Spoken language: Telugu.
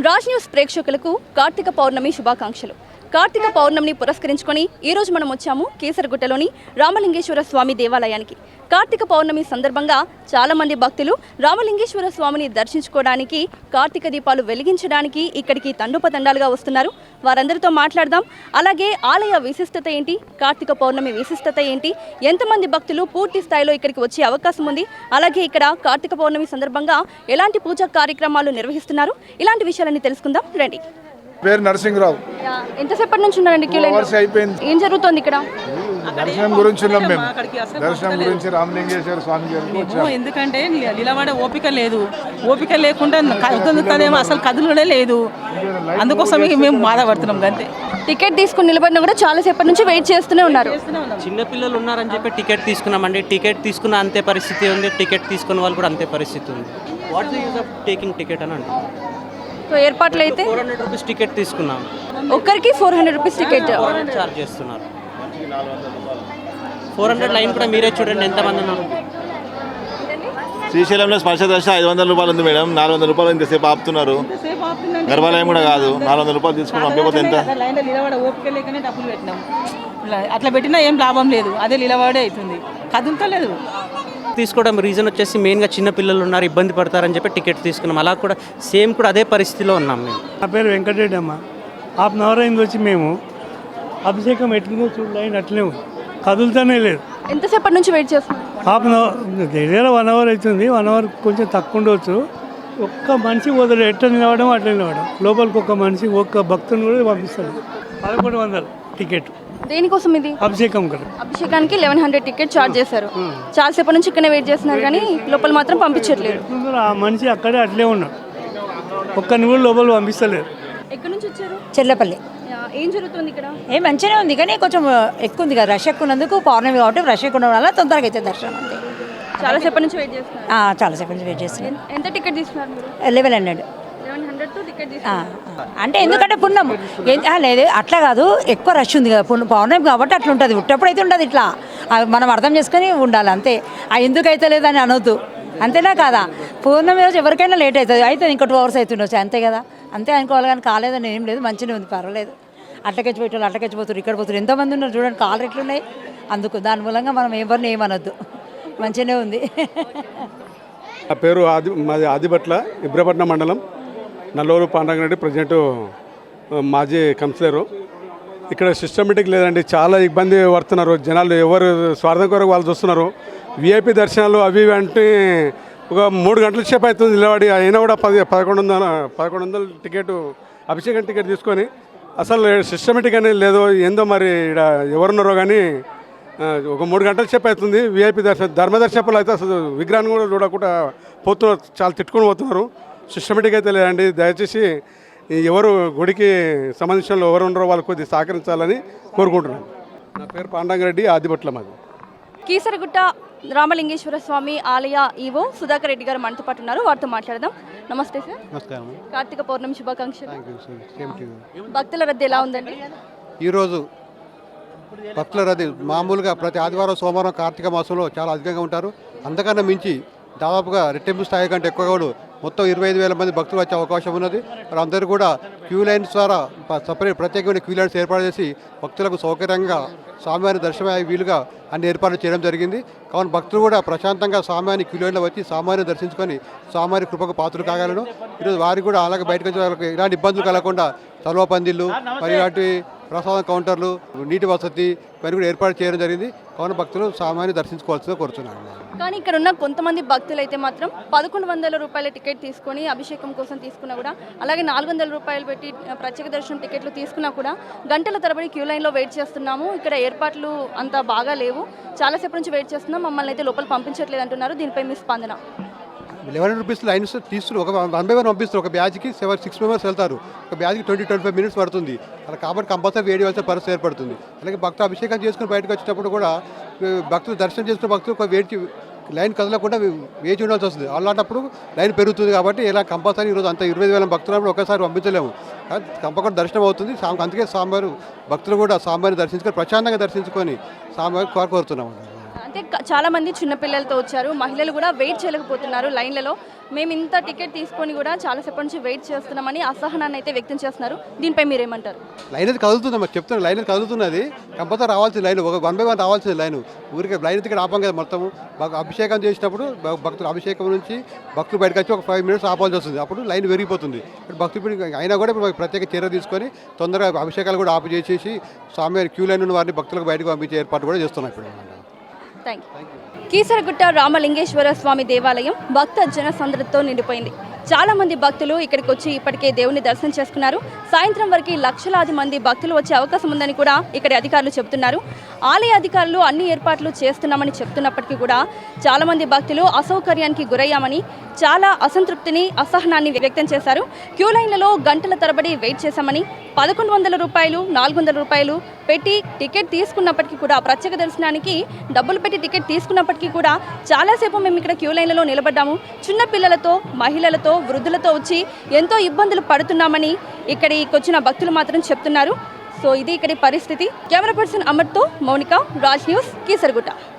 రాజ్ న్యూస్ ప్రేక్షకులకు కార్తీక పౌర్ణమి శుభాకాంక్షలు. కార్తీక పౌర్ణమిని పురస్కరించుకొని ఈరోజు మనం వచ్చాము కేసరగుట్టలోని రామలింగేశ్వర స్వామి దేవాలయానికి. కార్తీక పౌర్ణమి సందర్భంగా చాలామంది భక్తులు రామలింగేశ్వర స్వామిని దర్శించుకోవడానికి, కార్తీక దీపాలు వెలిగించడానికి ఇక్కడికి తండోపతండాలుగా వస్తున్నారు. వారందరితో మాట్లాడదాం. అలాగే ఆలయ విశిష్టత ఏంటి, కార్తీక పౌర్ణమి విశిష్టత ఏంటి, ఎంతమంది భక్తులు పూర్తి స్థాయిలో ఇక్కడికి వచ్చే అవకాశం ఉంది, అలాగే ఇక్కడ కార్తీక పౌర్ణమి సందర్భంగా ఎలాంటి పూజా కార్యక్రమాలు నిర్వహిస్తున్నారు, ఇలాంటి విషయాలన్నీ తెలుసుకుందాం రండి. పేరు నరసింహరావు. ఎంతసేపటి నుంచి ఉన్నారండి క్యూ లైన్? అయిపోయింది. ఏం జరుగుతోంది ఇక్కడ? దర్శనం గురించి ఉన్నాం మేము. దర్శనం గురించి రామలింగేశ్వర స్వామి గారు. ఎందుకంటే నిలబడే ఓపిక లేదు, ఓపిక లేకుండా కదులుతానేమో, అసలు కదులుడే లేదు. అందుకోసం మేము బాధపడుతున్నాం. అంతే. టికెట్ తీసుకుని నిలబడినా కూడా చాలా సేపటి నుంచి వెయిట్ చేస్తూనే ఉన్నారు. చిన్నపిల్లలు ఉన్నారని చెప్పి టికెట్ తీసుకున్నామండి. టికెట్ తీసుకున్న అంతే పరిస్థితి ఉంది, టికెట్ తీసుకున్న వాళ్ళు కూడా అంతే పరిస్థితి ఉంది. What's the use of taking ticket అని అంటారు. సో ఏర్పాట్లు అయితే 400 రూపీస్ టికెట్ తీసుకున్నాం. ఒక్కరికి 400 రూపీస్ టికెట్ చార్జ్ చేస్తున్నారు. 400 లైన్ కూడా మీరే చూడండి ఎంతమంది ఉన్నారు. శ్రీశైలంలో స్పర్శ దర్శనం 500 రూపాయలు ఉంది మేడం. 400 రూపాయలు ఇంతసేపు ఆపుతున్నారు. గర్భాలయం కూడా కాదు, 400 రూపాయలు తీసుకుని పంపిపోతే ఎంత? ఓపిక లేకనే డబ్బులు పెట్టినాం. అట్లా పెట్టినా ఏం లాభం లేదు, అదే నిలబడే అవుతుంది, కదులుతలేదు. తీసుకోవడం రీజన్ వచ్చేసి మెయిన్గా చిన్న పిల్లలు ఉన్నారు, ఇబ్బంది పడతారని చెప్పి టికెట్ తీసుకున్నాం. అలా కూడా సేమ్ కూడా అదే పరిస్థితిలో ఉన్నాం మేము. నా పేరు వెంకటరెడ్డి అమ్మ. హాఫ్ అన్ అవర్ అయింది వచ్చి మేము. అభిషేకం ఎట్లుందో చూడు, లైన్ అట్లే ఉంది, కదులుతూనే లేదు. ఎంతసేపటి నుంచి వెయిట్ చేస్తున్నాం? హాఫ్ అన్ అవర్ దగ్గర 1 అవర్ అవుతుంది. 1 అవర్ కొంచెం తక్కువ ఉండవచ్చు. ఒక్క మనిషి వదలడు, ఎట్లా నిలవడం అట్లా నిలవడం. లోపలికి ఒక్క మనిషి, ఒక్క భక్తుని కూడా పంపిస్తారు. 1100 టికెట్. దేనికోసం ఇది? అభిషేకం కదా. అభిషేకానికి 1100 టికెట్ ఛార్జ్ చేశారు. చాలా సేపటి నుంచి ఇక్కడే వెయిట్ చేస్తున్నారు, కానీ లోపల మాత్రం పంపించట్లేదు. ఆ మనిషి అక్కడే అట్లే ఉన్నాడు, ఒక్కరిని కూడా లోపల పంపిస్తలేరు. ఎక్కడి నుంచి వచ్చారు? చెర్లపల్లి. ఏం జరుగుతుంది ఇక్కడ? మంచిగానే ఉంది, కానీ కొంచెం ఎక్కువ ఉంది కదా, రష్ ఎక్కువ ఉన్నందుకు. పౌర్ణమి కాబట్టి రష్ ఎక్కువ ఉండడం వల్ల తొందరగా అయితే దర్శనం అంతే. చాలా సేపటి నుంచి వెయిట్ చేస్తున్నారు. చాలాసేపు నుంచి వెయిట్ చేస్తున్నాం. ఎంత టికెట్ తీసుకున్నారు మీరు? 1100. 1100 టికెట్ తీసుకున్నారు. అంటే ఎందుకంటే పుణ్యం లేదు, అట్లా కాదు, ఎక్కువ రష్ ఉంది కదా, పౌర్ణమి కాబట్టి అట్లా ఉంటుంది. ఉట్టప్పుడు అయితే ఉండదు, ఇట్లా మనం అర్థం చేసుకొని ఉండాలి అంతే. ఎందుకైతే లేదని అనొద్దు, అంతేనా కాదా? పూర్ణమి రోజు ఎవరికైనా లేట్ అవుతుంది, అయితే ఇంకా 2 hours అవుతుండొచ్చు, అంతే కదా, అంతే అనుకోవాలి. కానీ కాలేదని ఏం లేదు, మంచిగా ఉంది, పర్వాలేదు. అట్లకెచ్చి పెట్టాలి, అట్లకెచ్చి పోతారు, ఇక్కడ పోతారు, ఎంతమంది ఉన్నారు చూడండి, కాళ్ళు ఎట్లున్నాయి. అందుకు దాని మూలంగా మనం ఎవరిని ఏమనొద్దు, మంచిగానే ఉంది. నా పేరు మాది ఆదిబట్ల, ఇబ్రపట్నం మండలం, నల్లూరు పాండరంగారెడ్డి, ప్రెసిడెంట్, మాజీ కౌన్సిలరు. ఇక్కడ సిస్టమేటిక్ లేదండి, చాలా ఇబ్బంది పడుతున్నారు జనాలు. ఎవరు స్వార్థం కొరకు వాళ్ళు చూస్తున్నారు. విఐపి దర్శనాలు అవి అంటే ఒక 3 గంటల సేపు అవుతుంది నిలబడి, అయినా కూడా 1100 టికెట్, అభిషేకం టికెట్ తీసుకొని అసలు సిస్టమేటిక్ అనేది లేదు. ఏందో మరి ఇక్కడ ఎవరున్నారో కానీ ఒక 3 గంటల సేపు అవుతుంది. విఐపి ధర్మదర్శకులు అయితే అసలు విగ్రహాన్ని కూడా చూడకుండా పోతున్నారు, చాలా తిట్టుకొని పోతున్నారు. సిస్టమేటిక్ అయితే లేదండి. దయచేసి ఎవరు గుడికి సంబంధించిన ఎవరు ఉన్నారో వాళ్ళు కొద్దిగా సహకరించాలని కోరుకుంటున్నాను. నా పేరు పాండరంగారెడ్డి, ఆదిబట్ల మాది. కీసరగుట్ట రామలింగేశ్వర స్వామి ఆలయ ఈవో సుధాకర్ రెడ్డి గారు మనతో పాటు ఉన్నారు, వారితో మాట్లాడదాం. నమస్తే సార్. నమస్కారం. కార్తీక పౌర్ణమి శుభాకాంక్షలు. భక్తుల రద్దీ ఎలా ఉందండి ఈరోజు? భక్తుల రద్దీ మామూలుగా ప్రతి ఆదివారం, సోమవారం కార్తీక మాసంలో చాలా అధికంగా ఉంటారు. అంతకన్నా మించి దాదాపుగా రెట్టింపు స్థాయి కంటే ఎక్కువగా కూడా మొత్తం 25,000 మంది భక్తులు వచ్చే అవకాశం ఉన్నది. మరి అందరూ కూడా క్యూ లైన్స్ ద్వారా ప్రత్యేకమైన క్యూ లైన్స్ ఏర్పాటు చేసి భక్తులకు సౌకర్యంగా స్వామివారిని దర్శనమయ్యే వీలుగా అన్ని ఏర్పాట్లు చేయడం జరిగింది. కావున భక్తులు కూడా ప్రశాంతంగా స్వామివారిని క్యూ లైన్లో వచ్చి స్వామివారిని దర్శించుకొని స్వామివారి కృపకు పాత్రలు కాగలను. ఈరోజు వారికి కూడా అలాగే బయటకు వచ్చే వాళ్ళకి ఇలాంటి ఇబ్బందులు కలగకుండా చలువ పందిళ్ళు, మరి ఇలాంటి ప్రసాదం కౌంటర్లు, నీటి వసతి ఇవన్నీ కూడా ఏర్పాటు చేయడం జరిగింది. కావున భక్తులు స్వామివారిని దర్శించుకోవాల్సిందిగా కోరుతున్నాను. కానీ ఇక్కడ ఉన్న కొంతమంది భక్తులు అయితే మాత్రం 1100 రూపాయల టికెట్ తీసుకొని అభిషేకం కోసం తీసుకున్నా కూడా, అలాగే 400 రూపాయలు పెట్టి ప్రత్యేక దర్శనం టికెట్లు తీసుకున్నా కూడా గంటల తరబడి క్యూ లైన్లో వెయిట్ చేస్తున్నాము. ఇక్కడ ఏర్పాట్లు అంత బాగా లేవు, చాలాసేపు నుంచి వెయిట్ చేస్తున్నాం, మమ్మల్ని అయితే లోపల పంపించట్లేదు అంటున్నారు. దీనిపై మీ స్పందన? 1100 రూపీస్ లైన్స్ తీసుకుని ఒక 1 by 1 పంపిస్తారు. ఒక బ్యాచ్కి 6 members వెళ్తారు. ఒక బ్యాచ్కి 20-25 minutes పడుతుంది. అలా కాబట్టి కంపల్సరీ వేడి వేయాల్సిన పరిస్థితి ఏర్పడుతుంది. అలాగే భక్తులు అభిషేకం చేసుకుని బయటకు వచ్చేటప్పుడు కూడా భక్తులు దర్శనం చేసుకున్న భక్తులు ఒక వేడికి లైన్ కదలకుండా వేచి ఉండాల్సి వస్తుంది. అలాంటప్పుడు లైన్ పెరుగుతుంది. కాబట్టి ఇలా కంపల్సరీ ఈరోజు అంత 25,000 భక్తులు ఒకసారి పంపించలేము, తప్పకుండా దర్శనం అవుతుంది. అందుకే స్వామివారు భక్తులు కూడా స్వామివారిని దర్శించుకొని ప్రశాంతంగా దర్శించుకొని స్వామివారిని కోరుతున్నాము. అంటే చాలా మంది చిన్నపిల్లలతో వచ్చారు, మహిళలు కూడా వెయిట్ చేయలేకపోతున్నారు లైన్లలో. మేము ఇంత టికెట్ తీసుకొని కూడా చాలాసేపటి నుంచి వెయిట్ చేస్తున్నామని అసహనాన్ని అయితే వ్యక్తం చేస్తున్నారు. దీనిపై మీరేమంటారు? లైన్ అయితే కదులుతుంది, మాకు చెప్తున్నా లైన్ అయితే కదులుతున్నది. కంపల్సరీ రావాల్సింది లైన్, ఒక 1 by 1 రావాల్సింది లైన్. ఊరికే లైన్ ఇక్కడ ఆపాం కదా మొత్తం. అభిషేకం చేసినప్పుడు భక్తులు అభిషేకం నుంచి భక్తులు బయటకు వచ్చి ఒక 5 minutes ఆపాల్సి వస్తుంది, అప్పుడు లైన్ పెరిగిపోతుంది. భక్తులు అయినా కూడా ఇప్పుడు ప్రత్యేక చర్య తీసుకొని తొందరగా అభిషేకాలు కూడా ఆపు చేసేసి స్వామివారి క్యూ లైన్ ఉన్న వారిని భక్తులకు బయటకు పంపించే ఏర్పాటు కూడా చేస్తున్నాం ఇప్పుడు. Thank you. కీసరగుట్ట రామలింగేశ్వర స్వామి దేవాలయం భక్త జనసంద్రతో నిండిపోయింది. చాలా మంది భక్తులు ఇక్కడికి వచ్చి ఇప్పటికే దేవుని దర్శనం చేసుకున్నారు. సాయంత్రం వరకు లక్షలాది మంది భక్తులు వచ్చే అవకాశం ఉందని కూడా ఇక్కడి అధికారులు చెబుతున్నారు. ఆలయ అధికారులు అన్ని ఏర్పాట్లు చేస్తున్నామని చెప్తున్నప్పటికీ కూడా చాలామంది భక్తులు అసౌకర్యానికి గురయ్యామని, చాలా అసంతృప్తిని, అసహనాన్ని వ్యక్తం చేశారు. క్యూ లైన్లలో గంటల తరబడి వెయిట్ చేశామని, 1100 రూపాయలు, 400 రూపాయలు పెట్టి టికెట్ తీసుకున్నప్పటికీ కూడా, ప్రత్యేక దర్శనానికి డబ్బులు పెట్టి టికెట్ తీసుకున్నప్పటికీ కూడా చాలాసేపు మేము ఇక్కడ క్యూ లైన్లలో నిలబడ్డాము. చిన్న పిల్లలతో, మహిళలతో, వృద్ధులతో వచ్చి ఎంతో ఇబ్బందులు పడుతున్నామని ఇక్కడికి వచ్చిన భక్తులు మాత్రం చెప్తున్నారు. సో ఇది ఇక్కడి పరిస్థితి. కెమెరా పర్సన్ అమర్తో మౌనిక, రాజ్ న్యూస్, కీసరగుట్ట.